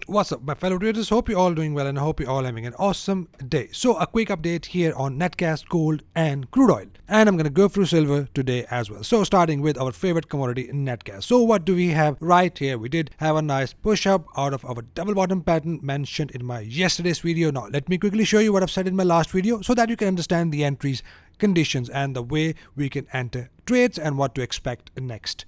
What's up, my fellow traders? Hope you're all doing well and I hope you're all having an awesome day. So a quick update here on net gas, gold and crude oil, and I'm going to go through silver today as well. So starting with our favorite commodity, net gas. So what do we have right here? We did have a nice push up out of our double bottom pattern mentioned in my yesterday's video. Now let me quickly show you what I've said in my last video so that you can understand the entries, conditions and the way we can enter trades and what to expect next.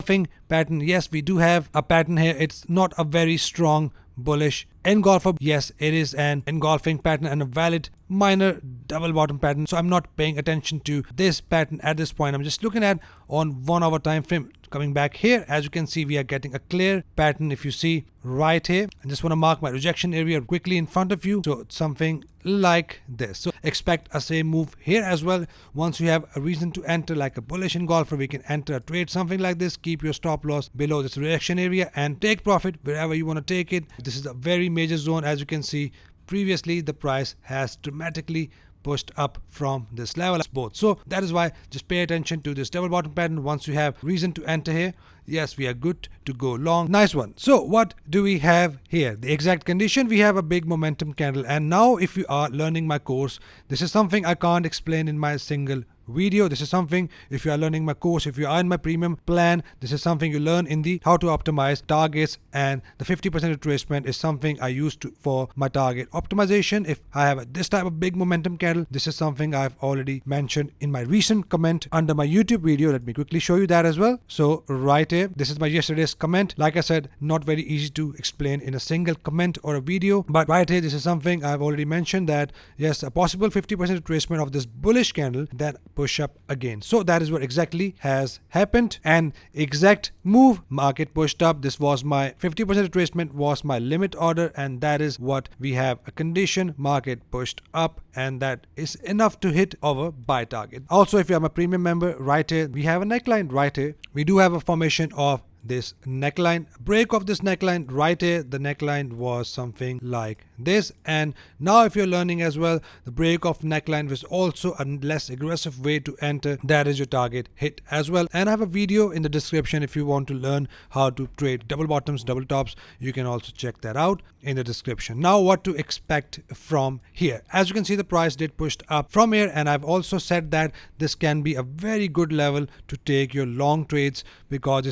Pattern, yes, we do have a pattern here. It's not a very strong bullish engulfer. Yes, it is an engulfing pattern and a valid minor double bottom pattern. So I'm not paying attention to this pattern at this point. I'm just looking at on 1 hour time frame. Coming back here, as you can see, we are getting a clear pattern. If you see right here, I just want to mark my rejection area quickly in front of you. So it's something like this. So expect a same move here as well. Once you have a reason to enter like a bullish engulfer, we can enter a trade something like this. Keep your stop loss below this rejection area and take profit wherever you want to take it. This is a very major zone. As you can see, previously the price has dramatically pushed up from this level both. So that is why just pay attention to this double bottom pattern. Once you have reason to enter here, yes, we are good to go long. Nice one. So what do we have here? The exact condition, we have a big momentum candle. And now if you are learning my course, this is something I can't explain in my single video. This is something, if you are learning my course, if you are in my premium plan, this is something you learn in the how to optimize targets, and the 50% retracement is something I use for my target optimization. If I have this type of big momentum candle, this is something I've already mentioned in my recent comment under my YouTube video. Let me quickly show you that as well. So right here, this is my yesterday's comment. Like I said, not very easy to explain in a single comment or a video, but right here, this is something I've already mentioned that yes, a possible 50% retracement of this bullish candle, then push up again. So that is what exactly has happened, and exact move, market pushed up. This was my 50% retracement was my limit order, and that is what we have a condition, market pushed up, and that is enough to hit our buy target. Also, if you are my premium member, right here we have a neckline. Right here we do have a formation of this neckline, break of this neckline. Right here the neckline was something like this, and now if you're learning as well, the break of neckline was also a less aggressive way to enter. That is your target hit as well, and I have a video in the description. If you want to learn how to trade double bottoms, double tops, you can also check that out in the description. Now what to expect from here? As you can see, the price did pushed up from here, and I've also said that this can be a very good level to take your long trades, because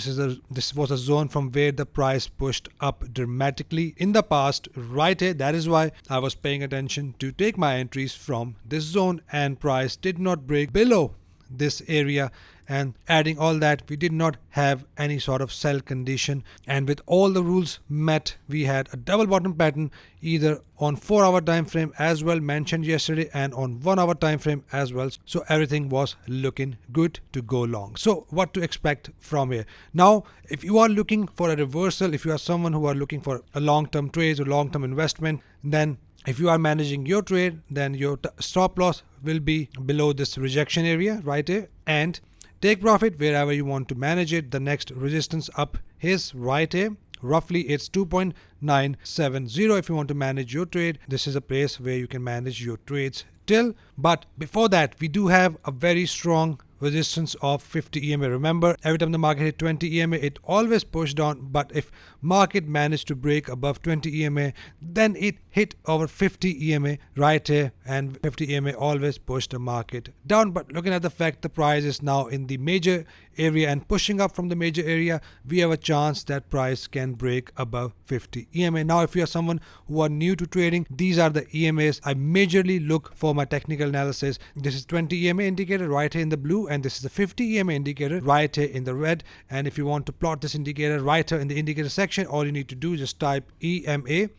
this was a zone from where the price pushed up dramatically in the past. Right here, that is why I was paying attention to take my entries from this zone, and price did not break below this area, and adding all that, we did not have any sort of sell condition, and with all the rules met, we had a double bottom pattern either on 4 hour time frame as well mentioned yesterday, and on 1 hour time frame as well. So everything was looking good to go long. So what to expect from here? Now if you are looking for a reversal, if you are someone who are looking for a long-term trades or long-term investment, then if you are managing your trade, then your stop loss will be below this rejection area right here, and take profit wherever you want to manage it. The next resistance up is right here. Roughly it's 2.970. If you want to manage your trade, this is a place where you can manage your trades till. But before that, we do have a very strong resistance of 50 EMA. Remember, every time the market hit 20 EMA, it always pushed down, but if market managed to break above 20 EMA, then it hit over 50 EMA right here, and 50 EMA always pushed the market down. But looking at the fact the price is now in the major area and pushing up from the major area, we have a chance that price can break above 50 EMA. Now if you are someone who are new to trading, these are the EMAs I majorly look for my technical analysis. This is 20 EMA indicator right here in the blue, and this is the 50 EMA indicator right here in the red. And if you want to plot this indicator right here in the indicator section, all you need to do is just type EMA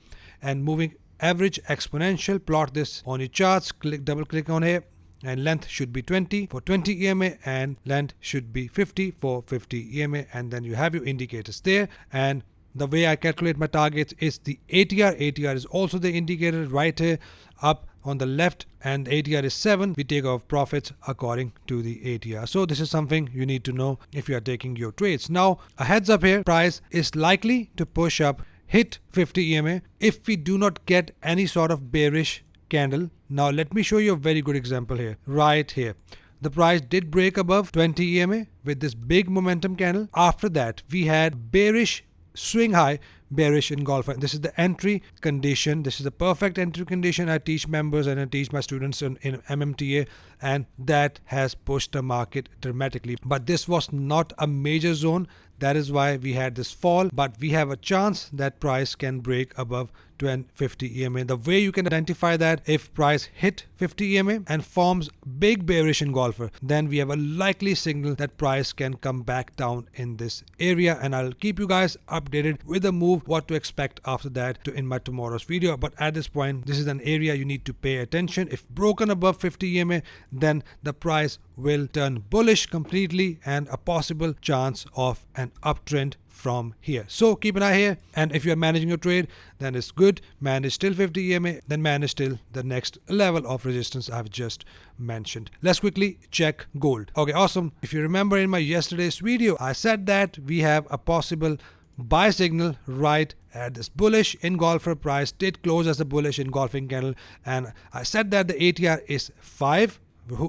and moving average exponential, plot this on your charts, double click on here, and length should be 20 for 20 EMA and length should be 50 for 50 EMA, and then you have your indicators there. And the way I calculate my targets is the ATR. ATR is also the indicator right here up on the left, and the ATR is 7. We take off profits according to the ATR. So this is something you need to know if you are taking your trades. Now a heads up here, price is likely to push up, hit 50 EMA if we do not get any sort of bearish candle. Now let me show you a very good example here. Right here, the price did break above 20 EMA with this big momentum candle. After that, we had bearish swing high bearish engulfer. This is the entry condition. This is the perfect entry condition I teach members and I teach my students in MMTA, and that has pushed the market dramatically. But this was not a major zone. That is why we had this fall, but we have a chance that price can break above 50 EMA. The way you can identify that, if price hit 50 EMA and forms big bearish engulfer, then we have a likely signal that price can come back down in this area, and I'll keep you guys updated with the move, what to expect after that in my tomorrow's video. But at this point, this is an area you need to pay attention. If broken above 50 EMA, then the price will turn bullish completely and a possible chance of an uptrend from here. So keep an eye here, and if you're managing your trade, then it's good. Manage till 50 EMA, then manage till the next level of resistance I've just mentioned. Let's quickly check gold. Okay, awesome. If you remember in my yesterday's video, I said that we have a possible buy signal right at this bullish engulfer. Price did close as a bullish engulfing candle, and I said that the ATR is 5.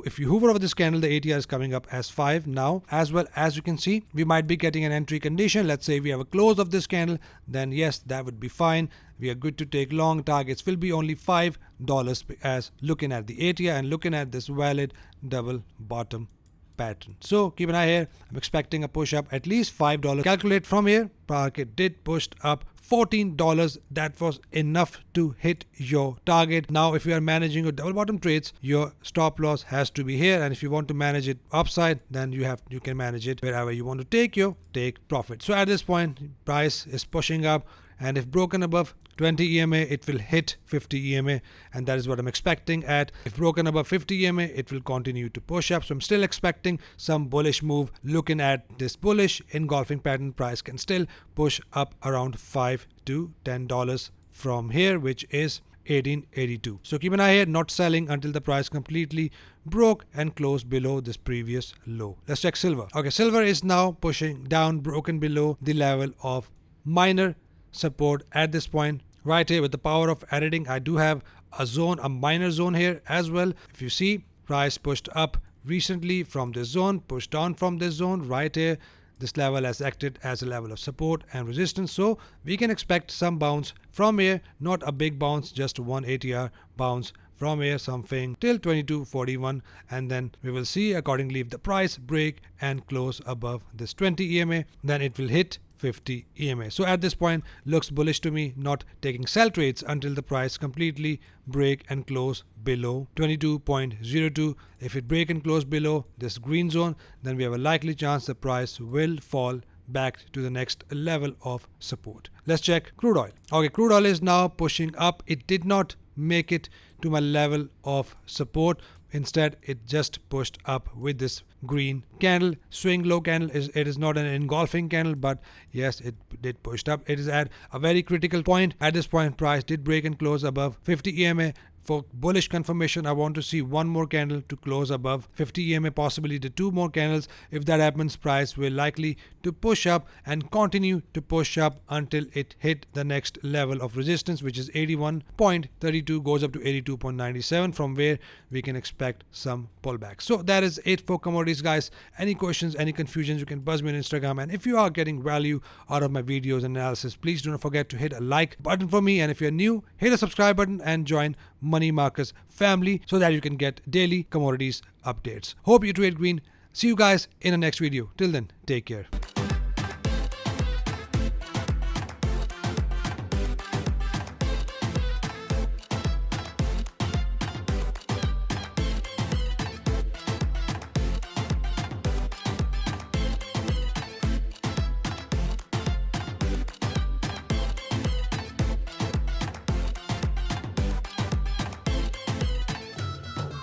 If you hover over this candle, the ATR is coming up as 5 now. As well, as you can see, we might be getting an entry condition. Let's say we have a close of this candle, then yes, that would be fine. We are good to take long. Targets will be only $5 as looking at the ATR and looking at this valid double bottom pattern. So keep an eye here. I'm expecting a push up at least $5. Calculate from here. Market did push up $14. That was enough to hit your target. Now if you are managing your double bottom trades, your stop loss has to be here, and if you want to manage it upside, then you can manage it wherever you want to take profit. So at this point, price is pushing up, and if broken above 20 EMA, it will hit 50 EMA, and that is what I'm expecting. If broken above 50 EMA, it will continue to push up. So I'm still expecting some bullish move. Looking at this bullish engulfing pattern, price can still push up around $5 to $10 from here, which is 1882. So keep an eye here, not selling until the price completely broke and closed below this previous low. Let's check silver. Okay, silver is now pushing down, broken below the level of minor support at this point. Right here with the power of editing, I do have a minor zone here as well. If you see, price pushed up recently from this zone, pushed down from this zone. Right here, this level has acted as a level of support and resistance, so we can expect some bounce from here. Not a big bounce, just one ATR bounce from here, something till 22.41, and then we will see accordingly. If the price break and close above this 20 EMA, then it will hit 50 EMA. So at this point, looks bullish to me. Not taking sell trades until the price completely break and close below 22.02. If it break and close below this green zone, then we have a likely chance the price will fall back to the next level of support. Let's check crude oil. Okay, crude oil is now pushing up. It did not make it to my level of support. Instead, it just pushed up with this green candle. Swing low candle. It is not an engulfing candle, but yes, it did pushed up. It is at a very critical point. At this point, price did break and close above 50 EMA. For bullish confirmation, I want to see one more candle to close above 50 EMA, possibly the two more candles. If that happens, price will likely to push up and continue to push up until it hit the next level of resistance, which is 81.32, goes up to 82.97, from where we can expect some pullback. So that is it for commodities, guys. Any questions, any confusions, you can buzz me on Instagram. And if you are getting value out of my videos and analysis, please do not forget to hit a like button for me. And if you're new, hit the subscribe button and join Money Markers family so that you can get daily commodities updates. Hope you trade green. See you guys in the next video. Till then, take care.